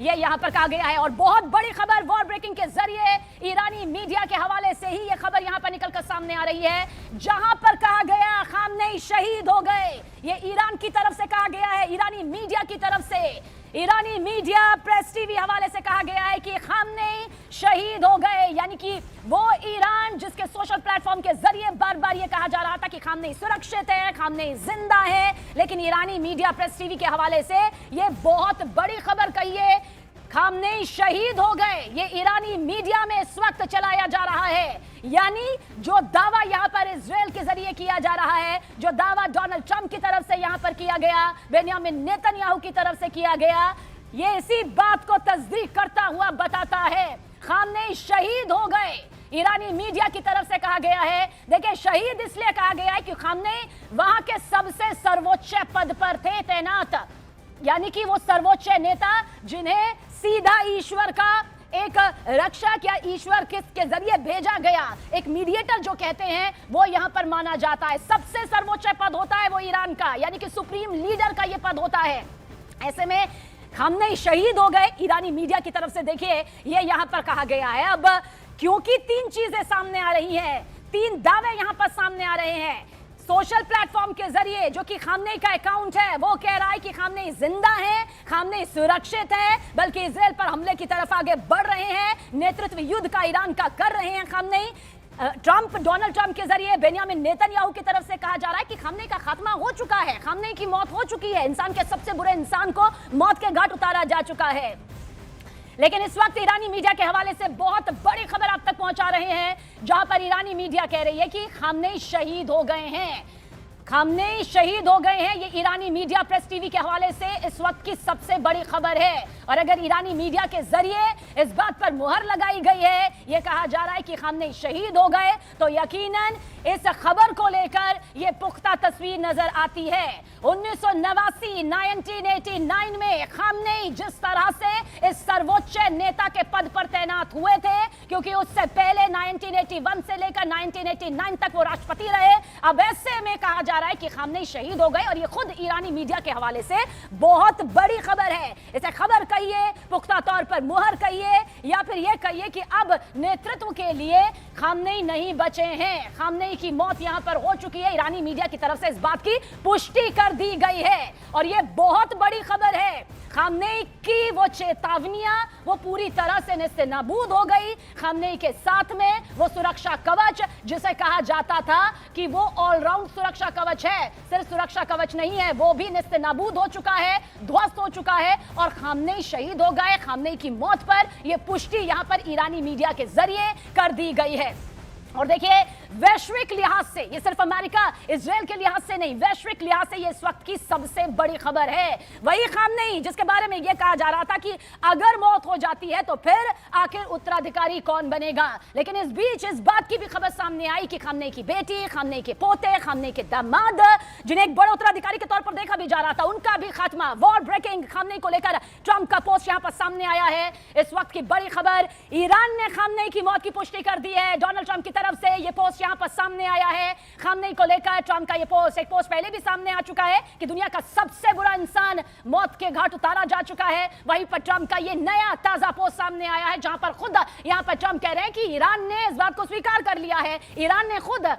ये यहां पर कहा गया है। और बहुत बड़ी खबर वॉर ब्रेकिंग के जरिए ईरानी मीडिया के हवाले से ही ये खबर यहां पर निकलकर सामने आ रही है, जहां पर कहा गया खामनेई शहीद हो गए। ये ईरान की तरफ से कहा गया है, ईरानी मीडिया की तरफ से, ईरानी मीडिया प्रेस टीवी हवाले से कहा गया है कि खामनेई शहीद हो गए। यानी कि वो ईरान जिसके सोशल प्लेटफॉर्म के जरिए बार बार ये कहा जा रहा था कि खामनेई सुरक्षित है, खामनेई जिंदा है, लेकिन ईरानी मीडिया प्रेस टीवी के हवाले से ये बहुत बड़ी खबर कही है, खामनेई शहीद हो गए। ये ईरानी मीडिया में इस वक्त चलाया जा रहा है। यानी जो दावा यहां पर इजराइल के जरिए किया जा रहा है, जो दावा डोनाल्ड ट्रंप की तरफ से यहां पर किया गया, बेंयामिन नेतन्याहू की तरफ से किया गया, ये इसी बात को तस्दीक करता हुआ बताता है। खामनेई शहीद हो गए, ईरानी मीडिया की तरफ से कहा गया है। देखिए, शहीद इसलिए कहा गया है कि खामनेई वहां के सबसे सर्वोच्च पद पर थे तैनात, यानी कि वो सर्वोच्च नेता जिन्हें सीधा ईश्वर का एक रक्षक या ईश्वर के जरिए भेजा गया, एक मीडिएटर जो कहते हैं, वो यहां पर माना जाता है। सबसे सर्वोच्च पद होता है वो ईरान का, यानी कि सुप्रीम लीडर का ये पद होता है। ऐसे में खामनेई शहीद हो गए ईरानी मीडिया की तरफ से। देखिए, ये यहां पर कहा गया है। अब क्योंकि तीन चीजें सामने आ रही हैं, तीन दावे यहां पर सामने आ रहे हैं। सोशल प्लेटफॉर्म के जरिए जो कि खामनेई का अकाउंट है, वो कह रहा है कि खामनेई जिंदा है, खामनेई सुरक्षित है, बल्कि इजराइल पर हमले की तरफ आगे बढ़ रहे हैं, नेतृत्व युद्ध का ईरान का कर रहे हैं खामनेई। डोनाल्ड ट्रंप के जरिए बेंयामिन नेतन्याहू की तरफ से कहा जा रहा है कि खामनेई का खात्मा हो चुका है, खामनेई की मौत हो चुकी है, इंसान के सबसे बुरे इंसान को मौत के घाट उतारा जा चुका है। लेकिन इस वक्त ईरानी मीडिया के हवाले से बहुत बड़ी खबर आप तक पहुंचा रहे हैं, जहां पर ईरानी मीडिया कह रही है कि खामनेई शहीद हो गए हैं, खामनेई शहीद हो गए हैं। ये ईरानी मीडिया प्रेस टीवी के हवाले से इस वक्त की सबसे बड़ी खबर है। और अगर ईरानी मीडिया के जरिए इस बात पर मुहर लगाई गई है, ये कहा जा रहा है कि खामनेई शहीद हो गए, तो यकीनन इस खबर को लेकर ये पुख्ता तस्वीर नजर आती है। 1989 में खामनेई जिस तरह से इस सर्वोच्च नेता के पद पर तैनात हुए थे, क्योंकि उससे पहले 1981 से लेकर 1989 तक वो राष्ट्रपति रहे, अब ऐसे में कहा जा रहा है कि खामनेई शहीद हो गए। और ये खुद ईरानी मीडिया के हवाले से बहुत बड़ी खबर है। इसे खबर कहिए, पुख्ता तौर पर मुहर कहिए, या फिर यह कहिए कि अब नेतृत्व के लिए खामनेई नहीं बचे हैं, खामनेई की मौत यहां पर हो चुकी है। ईरानी मीडिया की तरफ से इस बात की पुष्टि कर दी गई है और यह बहुत बड़ी खबर है। खामनेई की वो चेतावनियां वो पूरी तरह से निस्ते नाबूद हो गई। खामनेई के साथ में वो सुरक्षा कवच, जिसे कहा जाता था कि वो ऑलराउंड सुरक्षा कवच है, सिर्फ सुरक्षा कवच नहीं है, वो भी निस्ते नाबूद हो चुका है, ध्वस्त हो चुका है। और खामनेई शहीद हो गए, खामनेई की मौत पर यह पुष्टि यहां पर ईरानी मीडिया के जरिए कर दी गई है। और देखिए, वैश्विक लिहाज से, ये सिर्फ अमेरिका इजराइल के लिहाज से नहीं, वैश्विक लिहाज से ये इस वक्त की सबसे बड़ी खबर है। वही खामनेई जिसके बारे में ये कहा जा रहा था कि अगर मौत हो जाती है तो फिर आखिर उत्तराधिकारी कौन बनेगा। लेकिन इस बीच इस बात की भी खबर सामने आई कि खामनेई की बेटी, खामनेई के पोते, खामनेई के दामाद, जिन्हें एक बड़े उत्तराधिकारी के तौर पर देखा भी जा रहा था, उनका भी खात्मा, वॉर ब्रेकिंग खामनेई को लेकर ट्रंप का पोस्ट यहां पर सामने आया है। इस वक्त की बड़ी खबर, ईरान ने खामनेई की मौत की पुष्टि कर दी है। डोनाल्ड ट्रंप की तरफ से ये पोस्ट यहां पर सामने आया है। खामनेई को लेकर ट्रंप का ये पोस्ट, एक पोस्ट पहले भी सामने आ चुका है कि दुनिया का सबसे बुरा इंसान मौत के घाट उतारा जा चुका है। वहीं पर ट्रंप का ये नया ताजा पोस्ट सामने आया है, जहां पर खुद यहां पर ट्रंप कह रहे हैं कि ईरान ने इस बात को स्वीकार कर लिया है, ईरान ने खुद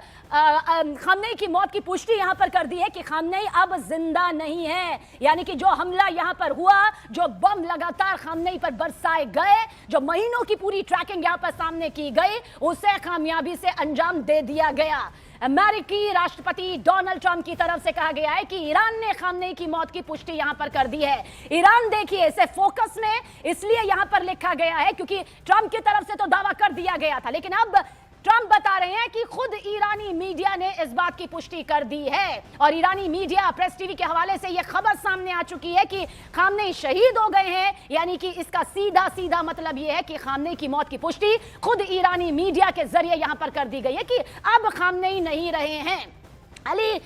खामनेई की मौत की पुष्टि यहां पर कर दी है कि खामनेई अब जिंदा नहीं है। यानी कि जो हमला यहां पर हुआ, जो बम लगातार खामनेई पर बरसाए गए, जो महीनों की पूरी ट्रैकिंग यहां पर सामने की गई, उसे कामयाबी से अंजाम दे दिया गया। अमेरिकी राष्ट्रपति डोनाल्ड ट्रंप की तरफ से कहा गया है कि ईरान ने खामनेई की मौत की पुष्टि यहां पर कर दी है। ईरान, देखिए, इसे फोकस में इसलिए यहां पर लिखा गया है क्योंकि ट्रंप की तरफ से तो दावा कर दिया गया था, लेकिन अब ट्रंप बता रहे हैं कि खुद ईरानी मीडिया ने इस बात की पुष्टि कर दी है। और ईरानी मीडिया प्रेस टीवी के हवाले से यह खबर सामने आ चुकी है कि खामनेई शहीद हो गए हैं। यानी कि इसका सीधा सीधा मतलब यह है कि खामनेई की मौत की पुष्टि खुद ईरानी मीडिया के जरिए यहां पर कर दी गई है कि अब खामनेई नहीं रहे हैं। अली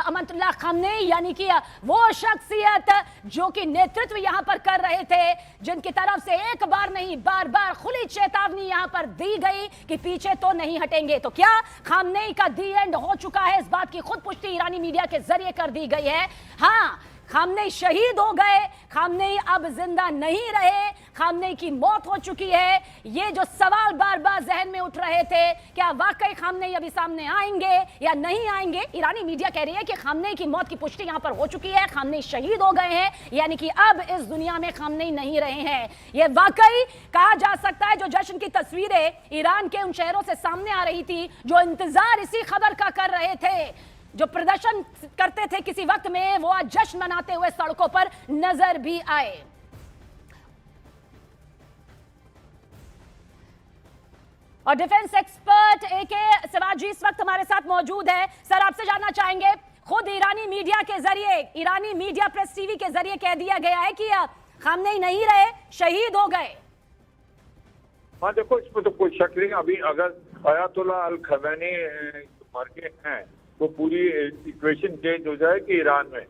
अमतुल्लाह खामनेई, यानी कि वो शख्सियत जो कि नेतृत्व यहां पर कर रहे थे, जिनकी तरफ से एक बार नहीं बार बार खुली चेतावनी यहां पर दी गई कि पीछे तो नहीं हटेंगे। तो क्या खामनेई का दी एंड हो चुका है? इस बात की खुद पुष्टि ईरानी मीडिया के जरिए कर दी गई है। हाँ, खामनेई शहीद हो गए, खामनेई अब जिंदा नहीं रहे, खामनेई की मौत हो चुकी है। ये जो सवाल बार बार जहन में उठ रहे थे, क्या वाकई खामनेई अभी सामने आएंगे या नहीं आएंगे? ईरानी मीडिया कह रही है कि खामनेई की मौत की पुष्टि यहां पर हो चुकी है, खामनेई शहीद हो गए हैं, यानी कि अब इस दुनिया में खामनेई नहीं रहे हैं। यह वाकई कहा जा सकता है जो जश्न की तस्वीरें ईरान के उन शहरों से सामने आ रही थी, जो इंतजार इसी खबर का कर रहे थे, जो प्रदर्शन करते थे किसी वक्त में, वो आज जश्न मनाते हुए सड़कों पर नजर भी आए। और डिफेंस एक्सपर्ट एके शिवाजी इस वक्त हमारे साथ मौजूद है। सर, आपसे जानना चाहेंगे, खुद ईरानी मीडिया के जरिए, ईरानी मीडिया प्रेस टीवी के जरिए कह दिया गया है कि खामनेई नहीं रहे, शहीद हो गए। हाँ देखो, इसमें तो कोई शक नहीं। अभी अगर अयातुल्लाह अल खमैनी मर गए हैं तो पूरी इक्वेशन चेंज हो जाएगी ईरान में।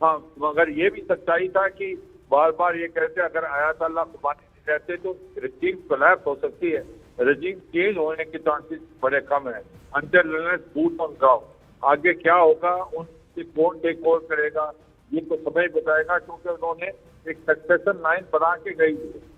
हाँ, मगर ये भी सच्चाई था कि बार बार ये कहते अगर अयातुल्लाह खमैनी नहीं रहते तो रजीम कोलैप्स हो सकती है। रजीम चेंज होने के चांसेस बड़े कम है। अंटिल बूट ऑन ग्राउंड आगे क्या होगा, उनसे कौन टेक ओवर करेगा, ये तो समय बताएगा, क्योंकि उन्होंने एक सक्सेशन लाइन बना के गई है।